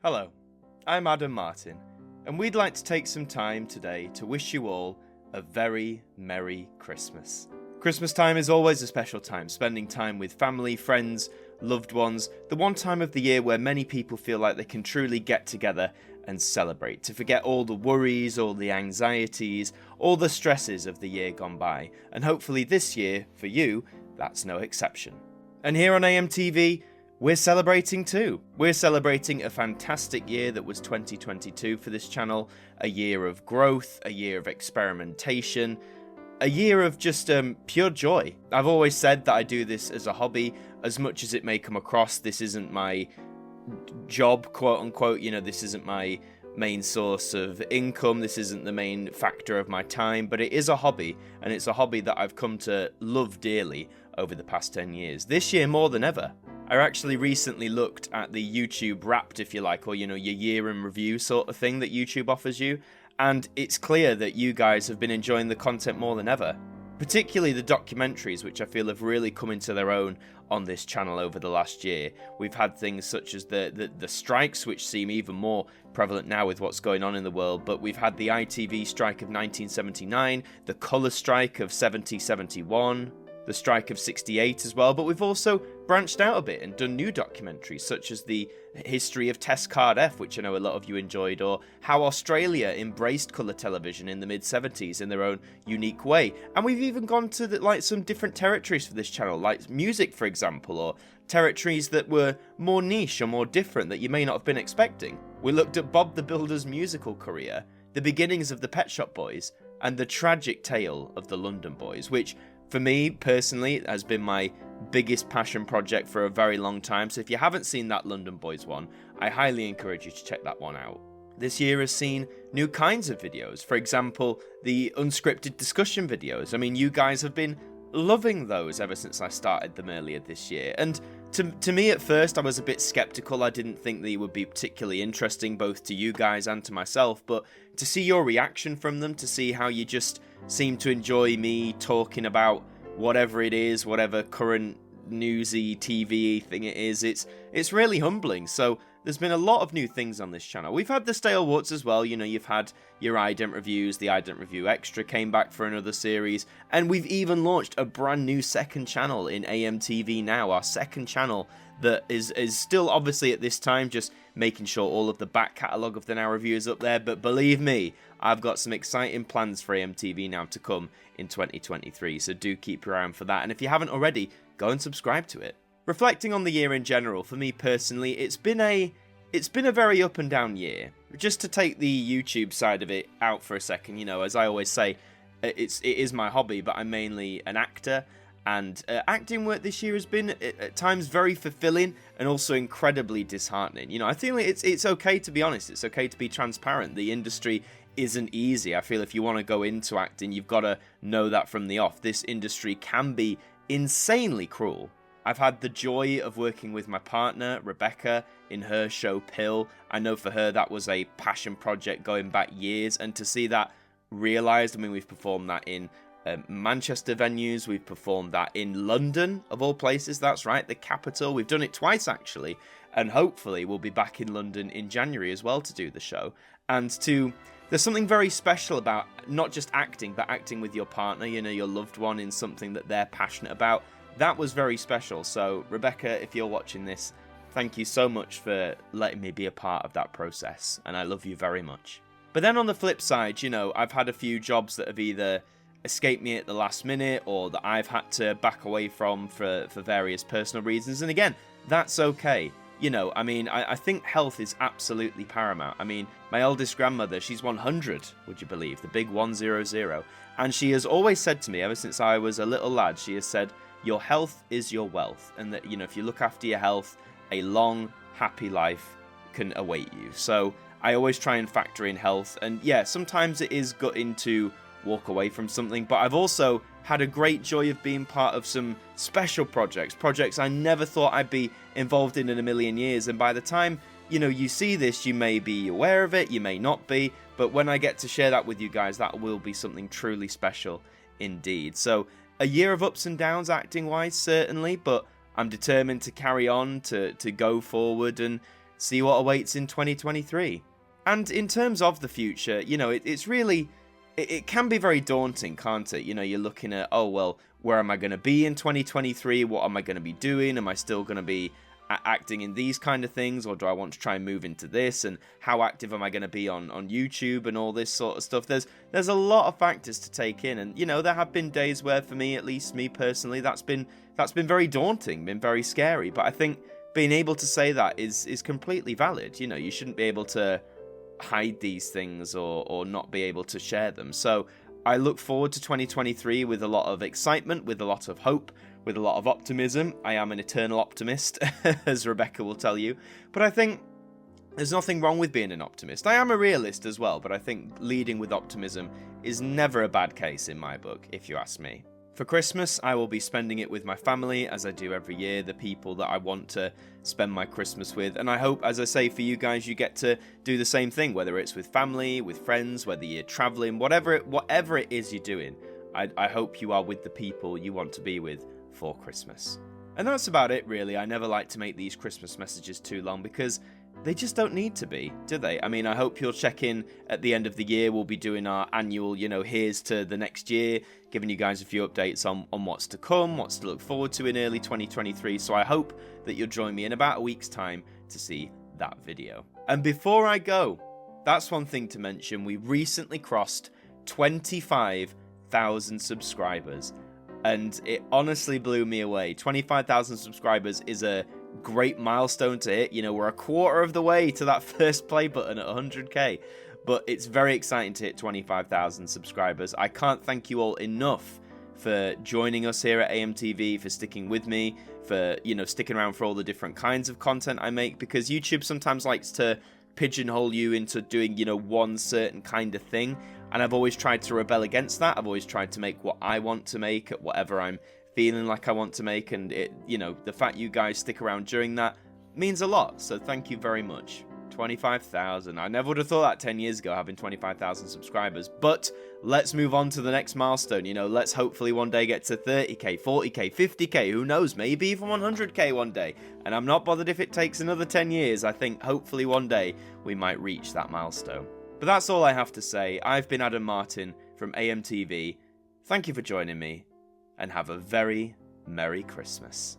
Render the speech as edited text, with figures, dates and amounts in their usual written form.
Hello, I'm Adam Martyn, and we'd like to take some time today to wish you all a very Merry Christmas. Christmas time is always a special time, spending time with family, friends, loved ones, the one time of the year where many people feel like they can truly get together and celebrate, to forget all the worries, all the anxieties, all the stresses of the year gone by, and hopefully this year, for you, that's no exception. And here on AMTV, we're celebrating too. We're celebrating a fantastic year that was 2022 for this channel, a year of growth, a year of experimentation, a year of just pure joy. I've always said that I do this as a hobby, as much as it may come across. This isn't my job, quote unquote, this isn't my main source of income, this isn't the main factor of my time, but it is a hobby, and it's a hobby that I've come to love dearly over the past 10 years. This year more than ever. I actually recently looked at the YouTube Wrapped, if you like, or your year in review sort of thing that YouTube offers you, and it's clear that you guys have been enjoying the content more than ever. Particularly the documentaries, which I feel have really come into their own on this channel over the last year. We've had things such as the strikes, which seem even more prevalent now with what's going on in the world, but we've had the ITV strike of 1979, the colour strike of 70-71, the strike of 68 as well, but we've also branched out a bit and done new documentaries such as the history of Test Card F, which I know a lot of you enjoyed, or how Australia embraced colour television in the mid-70s in their own unique way. And we've even gone to some different territories for this channel, like music for example, or territories that were more niche or more different that you may not have been expecting. We looked at Bob the Builder's musical career, the beginnings of the Pet Shop Boys, and the tragic tale of the London Boys, which for me, personally, has been my biggest passion project for a very long time, so if you haven't seen that London Boys one, I highly encourage you to check that one out. This year has seen new kinds of videos, for example, the unscripted discussion videos. I mean, you guys have been loving those ever since I started them earlier this year, and to me at first I was a bit skeptical. I didn't think they would be particularly interesting both to you guys and to myself, but to see your reaction from them, to see how you just seem to enjoy me talking about whatever it is, whatever current newsy TV thing it is, it's really humbling. So there's been a lot of new things on this channel. We've had the stale woods as well, you've had your ident reviews, the ident review extra came back for another series, and we've even launched a brand new second channel in AMTV now, our second channel that is still obviously at this time just making sure all of the back catalogue of the Now Review is up there, but believe me, I've got some exciting plans for AMTV now to come in 2023, so do keep your eye on for that, and if you haven't already, go and subscribe to it. Reflecting on the year in general, for me personally, it's been a very up and down year. Just to take the YouTube side of it out for a second, as I always say, it is my hobby, but I'm mainly an actor, and acting work this year has been at times very fulfilling and also incredibly disheartening. I feel it's okay to be honest, it's okay to be transparent. The industry isn't easy. I feel if you want to go into acting, you've got to know that from the off. This industry can be insanely cruel. I've had the joy of working with my partner, Rebecca, in her show Pill. I know for her that was a passion project going back years, and to see that realised, we've performed that in Manchester venues, we've performed that in London, of all places, that's right, the capital. We've done it twice actually, and hopefully we'll be back in London in January as well to do the show. And there's something very special about not just acting, but acting with your partner, your loved one, in something that they're passionate about. That was very special. So, Rebecca, if you're watching this, thank you so much for letting me be a part of that process, and I love you very much. But then on the flip side, I've had a few jobs that have either escaped me at the last minute or that I've had to back away from for various personal reasons, and again, that's okay. I think health is absolutely paramount. My eldest grandmother, she's 100, would you believe, the big 100, and she has always said to me, ever since I was a little lad, she has said, your health is your wealth, and that, if you look after your health, a long, happy life can await you. So I always try and factor in health, and yeah, sometimes it is gutting to walk away from something, but I've also had a great joy of being part of some special projects I never thought I'd be involved in a million years, and by the time, you see this, you may be aware of it, you may not be, but when I get to share that with you guys, that will be something truly special indeed. So a year of ups and downs acting wise, certainly, but I'm determined to carry on, to go forward and see what awaits in 2023. And in terms of the future, you know, it's really, it can be very daunting, can't it? You know, you're looking at, oh, well, where am I going to be in 2023? What am I going to be doing? Am I still going to be acting in these kind of things, or do I want to try and move into this? And how active am I going to be on YouTube and all this sort of stuff? There's a lot of factors to take in, and you know, there have been days where, for me, at least me personally, that's been very daunting, been very scary. But I think being able to say that is completely valid. You know, you shouldn't be able to hide these things or not be able to share them. So I look forward to 2023 with a lot of excitement, with a lot of hope, with a lot of optimism. I am an eternal optimist, as Rebecca will tell you. But I think there's nothing wrong with being an optimist. I am a realist as well, but I think leading with optimism is never a bad case in my book, if you ask me. For Christmas, I will be spending it with my family, as I do every year, the people that I want to spend my Christmas with. And I hope, as I say, for you guys, you get to do the same thing, whether it's with family, with friends, whether you're traveling, whatever it is you're doing. I hope you are with the people you want to be with for Christmas. And that's about it, really. I never like to make these Christmas messages too long because they just don't need to be, do they? I mean, I hope you'll check in at the end of the year. We'll be doing our annual, you know, here's to the next year, giving you guys a few updates on what's to come, what's to look forward to in early 2023. So I hope that you'll join me in about a week's time to see that video. And before I go, that's one thing to mention. We recently crossed 25,000 subscribers. And it honestly blew me away. 25,000 subscribers is a great milestone to hit. You know, we're a quarter of the way to that first play button at 100k. But it's very exciting to hit 25,000 subscribers. I can't thank you all enough for joining us here at AMTV, for sticking with me, for, you know, sticking around for all the different kinds of content I make. Because YouTube sometimes likes to pigeonhole you into doing, you know, one certain kind of thing. And I've always tried to rebel against that. I've always tried to make what I want to make at whatever I'm feeling like I want to make. And it, you know, the fact you guys stick around during that means a lot. So thank you very much. 25,000. I never would have thought that 10 years ago, having 25,000 subscribers. But let's move on to the next milestone. You know, let's hopefully one day get to 30k, 40k, 50k, who knows, maybe even 100k one day. And I'm not bothered if it takes another 10 years. I think hopefully one day we might reach that milestone. But that's all I have to say. I've been Adam Martyn from AMTV. Thank you for joining me, and have a very Merry Christmas.